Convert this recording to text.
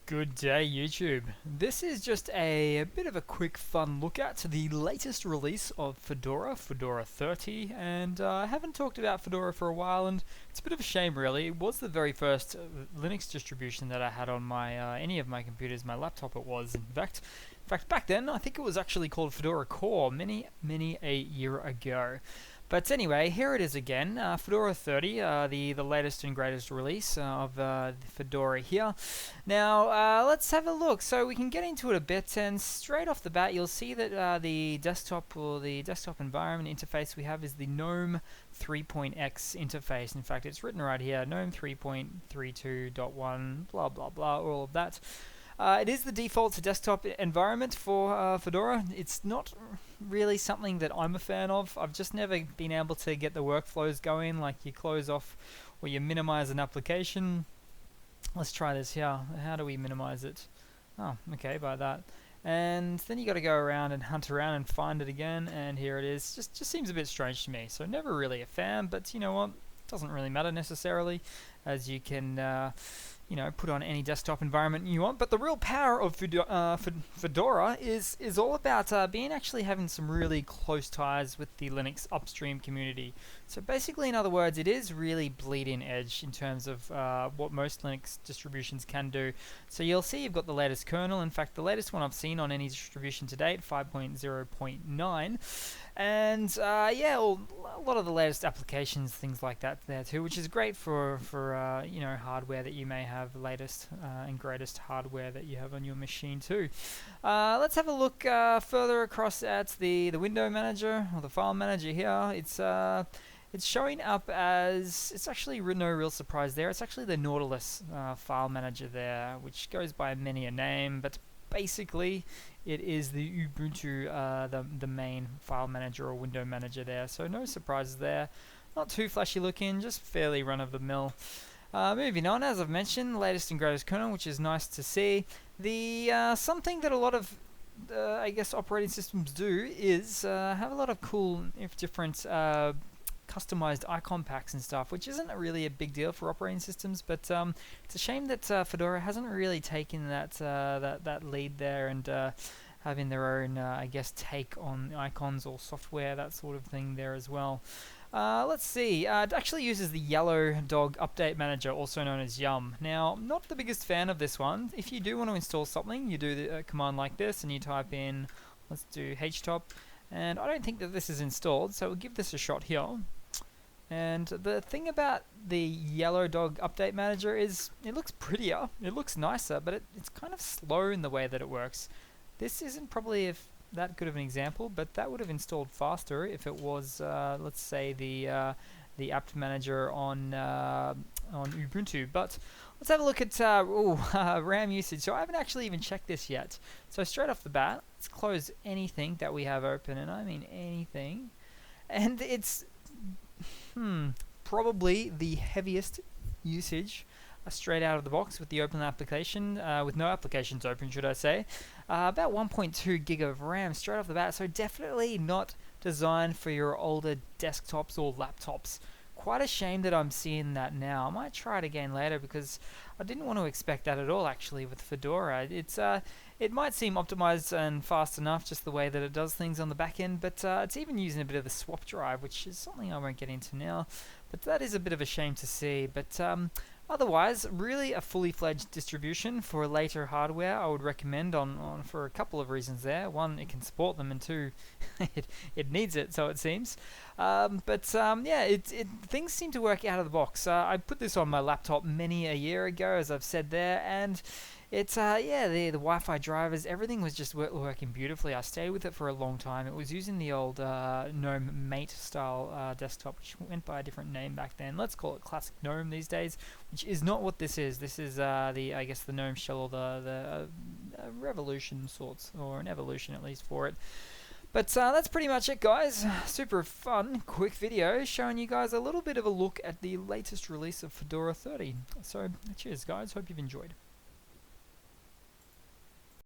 Good day, YouTube. This is just a bit of a quick fun look at the latest release of Fedora, Fedora 30, and I haven't talked about Fedora for a while, and it's a bit of a shame really. It was the very first Linux distribution that I had on my any of my computers. My laptop it was, in fact. Back then I think it was actually called Fedora Core many a year ago. But anyway, here it is again, Fedora 30, the latest and greatest release of the Fedora here. Now, let's have a look. So we can get into it a bit, and straight off the bat, you'll see that the desktop or the desktop environment interface we have is the GNOME 3.x interface. In fact, it's written right here, GNOME 3.32.1, blah blah blah, all of that. It is the default desktop environment for Fedora. It's not really something that I'm a fan of. I've just never been able to get the workflows going, like you close off or you minimize an application. Let's try this here. How do we minimize it? Oh, okay, by that. And then you got to go around and hunt around and find it again, and here it is. Just seems a bit strange to me. So never really a fan, but you know what? Doesn't really matter necessarily, as you can put on any desktop environment you want. But the real power of Fedora is all about having some really close ties with the Linux upstream community. So basically, in other words, it is really bleeding edge in terms of what most Linux distributions can do. So you'll see you've got the latest kernel. In fact, the latest one I've seen on any distribution to date, 5.0.9. And a lot of the latest applications, things like that there too, which is great for hardware that you may have, the latest and greatest hardware that you have on your machine too. Let's have a look further across at the window manager or the file manager here. It's showing up as, it's actually no real surprise there. It's actually the Nautilus file manager there, which goes by many a name, but basically it is the Ubuntu, the main file manager or window manager there. So no surprises there. Not too flashy looking, just fairly run-of-the-mill. Moving on, as I've mentioned, the latest and greatest kernel, which is nice to see. The something that a lot of operating systems do is have a lot of cool, if different, customized icon packs and stuff, which isn't really a big deal for operating systems, but it's a shame that Fedora hasn't really taken that lead there and having their own take on icons or software, that sort of thing there as well. Let's see, it actually uses the Yellow Dog Update Manager, also known as Yum. Now, I'm not the biggest fan of this one. If you do want to install something, you do the command like this and you type in, let's do htop, and I don't think that this is installed, so we'll give this a shot here. And the thing about the Yellow Dog Update Manager is it looks prettier, it looks nicer, but it's kind of slow in the way that it works. This isn't probably that good of an example, but that would have installed faster if it was, let's say, the apt manager on Ubuntu. But let's have a look at RAM usage. So I haven't actually even checked this yet. So straight off the bat, let's close anything that we have open, and I mean anything, and it's probably the heaviest usage straight out of the box with the open application, with no applications open, should I say. About 1.2 gig of RAM straight off the bat, so definitely not designed for your older desktops or laptops. Quite a shame that I'm seeing that now. I might try it again later because I didn't want to expect that at all actually with Fedora. It might seem optimized and fast enough just the way that it does things on the back end, but it's even using a bit of the swap drive, which is something I won't get into now, but that is a bit of a shame to see. But otherwise, really a fully fledged distribution for later hardware I would recommend on for a couple of reasons there. One, it can support them, and two, it needs it, so it seems. Things seem to work out of the box. I put this on my laptop many a year ago, as I've said there, and it's the Wi-Fi drivers, everything was just working beautifully. I stayed with it for a long time. It was using the old GNOME Mate style desktop, which went by a different name back then. Let's call it Classic GNOME these days, which is not what this is. This is the GNOME shell, or the revolution sorts, or an evolution at least for it. But that's pretty much it, guys. Super fun, quick video showing you guys a little bit of a look at the latest release of Fedora 30. So cheers, guys. Hope you've enjoyed.